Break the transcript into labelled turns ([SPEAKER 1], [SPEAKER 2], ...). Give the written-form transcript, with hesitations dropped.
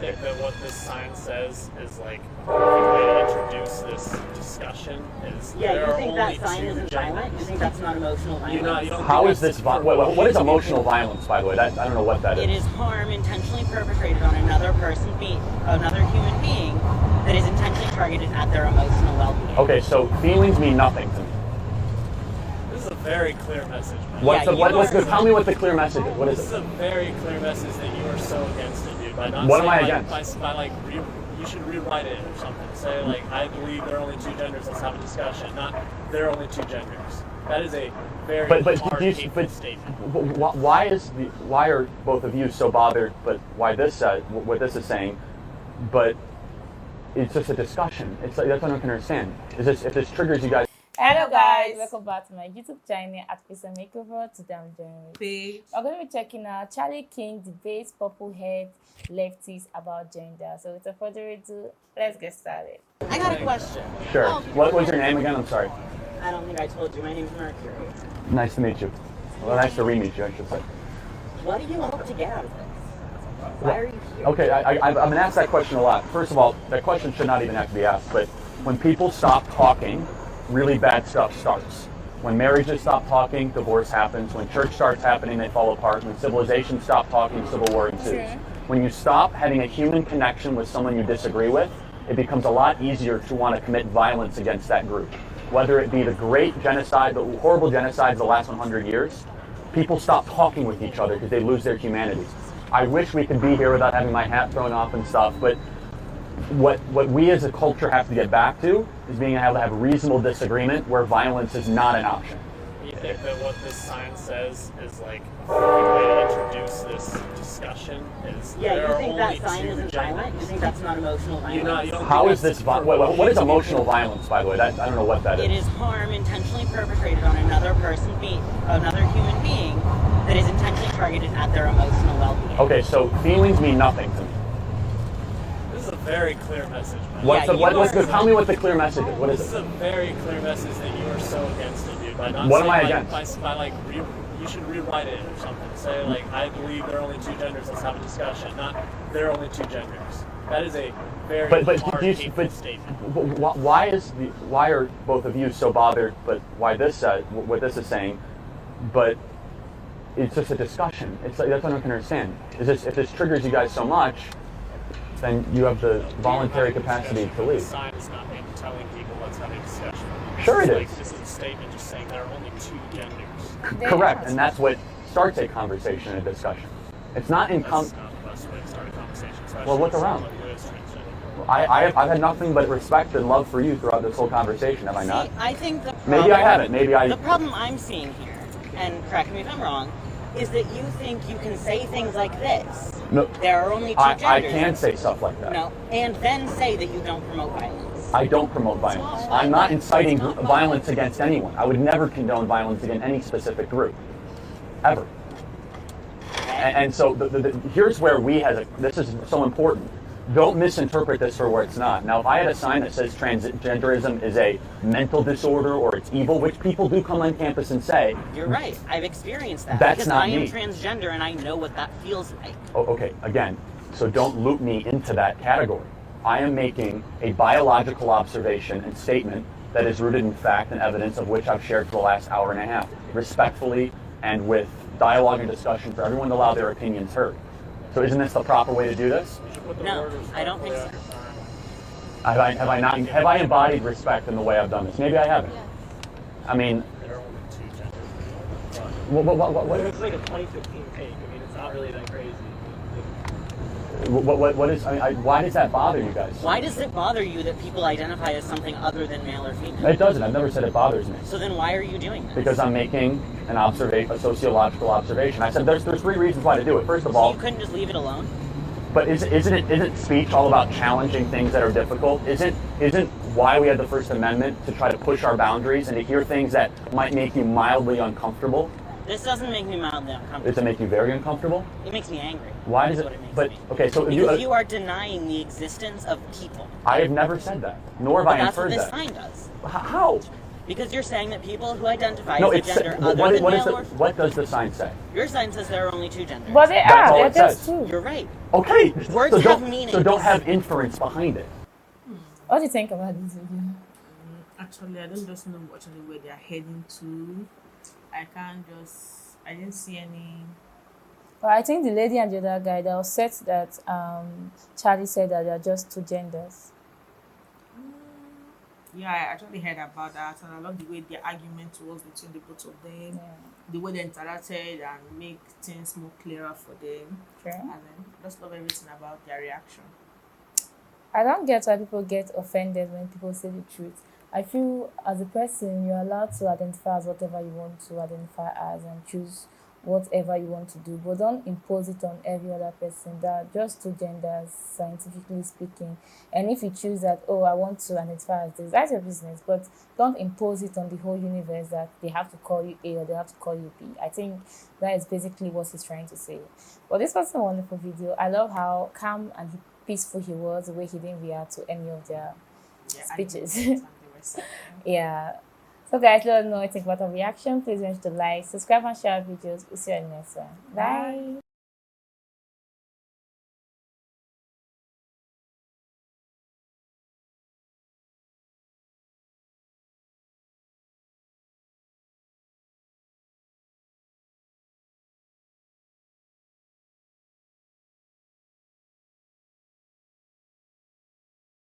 [SPEAKER 1] think that what this sign says is like the way to introduce this discussion is
[SPEAKER 2] Yeah, you think that sign isn't violent? You think that's not emotional violence?
[SPEAKER 3] How is this? What is emotional violence, by the way? I don't know what that is.
[SPEAKER 2] It is harm intentionally perpetrated on another human being that is intentionally targeted at their emotional well-being.
[SPEAKER 3] Okay, so feelings mean nothing to me.
[SPEAKER 1] This is a very clear message.
[SPEAKER 3] Tell me what the clear message is. What is it?
[SPEAKER 1] This is a very clear message that you are so against it, dude. By not
[SPEAKER 3] what am I
[SPEAKER 1] saying,
[SPEAKER 3] against?
[SPEAKER 1] You should rewrite it or something. Say I believe there are only two genders. Let's have a discussion. Not there are only two genders. That is a very hard statement.
[SPEAKER 3] Why are both of you so bothered? But what this is saying, but it's just a discussion. It's like that's what I can understand. If this triggers you guys.
[SPEAKER 4] Hello guys, welcome back to my YouTube channel at Peace and Makeover. Today I'm joined with we're going to be checking out Charlie King debates purple head lefties about gender. So without further ado, let's get started.
[SPEAKER 2] I got a question.
[SPEAKER 3] Sure. What was your name again? I'm sorry.
[SPEAKER 2] I don't think I told you. My name's Mercury.
[SPEAKER 3] Nice to meet you. Well, nice to re-meet you, I should say.
[SPEAKER 2] What do you hope to get out of this? Why are you here?
[SPEAKER 3] Okay, I've been asked that question a lot. First of all, that question should not even have to be asked, but when people stop talking, really bad stuff starts. When marriages stop talking, divorce happens. When church starts happening, they fall apart. When civilizations stop talking, civil war ensues. Sure. When you stop having a human connection with someone you disagree with, it becomes a lot easier to want to commit violence against that group. Whether it be the great genocide, the horrible genocides of the last 100 years, people stop talking with each other because they lose their humanity. I wish we could be here without having my hat thrown off and stuff, but what we as a culture have to get back to is being able to have reasonable disagreement where violence is not an option.
[SPEAKER 1] You think that what this sign says is like the way to introduce this discussion is
[SPEAKER 2] Yeah, you think that sign isn't violent? You think that's not emotional violence?
[SPEAKER 3] How is this what is emotional violence, by the way? I don't know what that is.
[SPEAKER 2] It is harm intentionally perpetrated on another human being that is intentionally targeted at their emotional well-being.
[SPEAKER 3] Okay, so feelings mean nothing to me.
[SPEAKER 1] This is a very clear message.
[SPEAKER 3] Tell me what the clear message is. What is it?
[SPEAKER 1] This is a very clear message that you are so against it, dude. By not
[SPEAKER 3] what
[SPEAKER 1] saying,
[SPEAKER 3] am I against?
[SPEAKER 1] You should rewrite it or something. Say I believe there are only two genders. Let's have a discussion. Not there are only two genders. That is a very hard statement.
[SPEAKER 3] Why are both of you so bothered? But what this is saying, but it's just a discussion. It's like that's what I can understand. If this triggers you guys so much, then you have the voluntary capacity to leave.
[SPEAKER 1] The sign is not telling people let's have a discussion.
[SPEAKER 3] Sure it is.
[SPEAKER 1] This is a statement just saying there are only two genders.
[SPEAKER 3] Correct, and that's what starts a conversation and a discussion. It's not in
[SPEAKER 1] That's not the best way to start a conversation.
[SPEAKER 3] Well, look around. I've had nothing but respect and love for you throughout this whole conversation, have I not?
[SPEAKER 2] I think
[SPEAKER 3] maybe I haven't.
[SPEAKER 2] The problem I'm seeing here, and correct me if I'm wrong, is that you think you can say things like this.
[SPEAKER 3] No,
[SPEAKER 2] there are only two genders.
[SPEAKER 3] I can say stuff like that.
[SPEAKER 2] No, and then say that you don't promote violence.
[SPEAKER 3] I don't promote violence. I'm not inciting violence against anyone. I would never condone violence against any specific group, ever. And so here's where this is so important. Don't misinterpret this for what it's not. Now, if I had a sign that says transgenderism is a mental disorder or it's evil, which people do come on campus and say.
[SPEAKER 2] You're right. I've experienced that.
[SPEAKER 3] That's
[SPEAKER 2] because
[SPEAKER 3] not
[SPEAKER 2] I am
[SPEAKER 3] me.
[SPEAKER 2] transgender and I know what that feels like.
[SPEAKER 3] Oh, okay, again, so don't loop me into that category. I am making a biological observation and statement that is rooted in fact and evidence of which I've shared for the last hour and a half, respectfully and with dialogue and discussion for everyone to allow their opinions heard. So isn't this the proper way to do this?
[SPEAKER 2] No, I don't think so.
[SPEAKER 3] Have I embodied respect in the way I've done this? Maybe I haven't. I mean,
[SPEAKER 1] There are only two genders.
[SPEAKER 3] what
[SPEAKER 1] It's like a 2015 take. I mean, it's not really that crazy.
[SPEAKER 3] why does that bother you guys?
[SPEAKER 2] Why does it bother you that people identify as something other than male or female?
[SPEAKER 3] It doesn't. I've never said it bothers me.
[SPEAKER 2] So then why are you doing this?
[SPEAKER 3] Because I'm making a sociological observation. I said there's three reasons why to do it. First of all,
[SPEAKER 2] you couldn't just leave it alone?
[SPEAKER 3] But isn't speech all about challenging things that are difficult? Isn't why we had the First Amendment to try to push our boundaries and to hear things that might make you mildly uncomfortable?
[SPEAKER 2] This doesn't make me mildly uncomfortable.
[SPEAKER 3] Does it make you very uncomfortable?
[SPEAKER 2] It makes me angry.
[SPEAKER 3] Why does it? Okay, so
[SPEAKER 2] because you are denying the existence of people.
[SPEAKER 3] I have never said that, nor have I inferred that.
[SPEAKER 2] That's what this sign does.
[SPEAKER 3] How?
[SPEAKER 2] Because you're saying that people who identify
[SPEAKER 3] No,
[SPEAKER 2] as a
[SPEAKER 3] it's
[SPEAKER 2] gender other
[SPEAKER 3] what,
[SPEAKER 2] than
[SPEAKER 3] what, is
[SPEAKER 2] male
[SPEAKER 3] the,
[SPEAKER 2] or
[SPEAKER 3] what does the sign say?
[SPEAKER 2] your sign says there are only two genders.
[SPEAKER 4] But they
[SPEAKER 3] That's all
[SPEAKER 4] are.
[SPEAKER 3] it
[SPEAKER 4] They're just
[SPEAKER 3] says.
[SPEAKER 4] two.
[SPEAKER 2] You're right.
[SPEAKER 3] Okay,
[SPEAKER 2] Words have meanings.
[SPEAKER 3] so don't have inference behind it.
[SPEAKER 4] What do you think about this video?
[SPEAKER 5] Actually, I don't just know actually where they are heading to. I didn't see any.
[SPEAKER 4] Well, I think the lady and the other guy, they were upset that Charlie said that there are just two genders.
[SPEAKER 5] Yeah, I actually heard about that, and I love the way the argument was between the both of them, the way they interacted and make things more clearer for them.
[SPEAKER 4] Sure.
[SPEAKER 5] And then just love everything about their reaction.
[SPEAKER 4] I don't get why people get offended when people say the truth. I feel as a person, you're allowed to identify as whatever you want to identify as and choose whatever you want to do, but don't impose it on every other person. There are just two genders, scientifically speaking. And if you choose that, oh, I want to identify as this, that's your business, but don't impose it on the whole universe that they have to call you A or they have to call you B. I think that is basically what he's trying to say. But this was a wonderful video. I love how calm and peaceful he was, the way he didn't react to any of their speeches. Yeah. So guys, let us know what you think about our reaction. Please remember to like, subscribe and share our videos. We'll see you in the next one. Bye.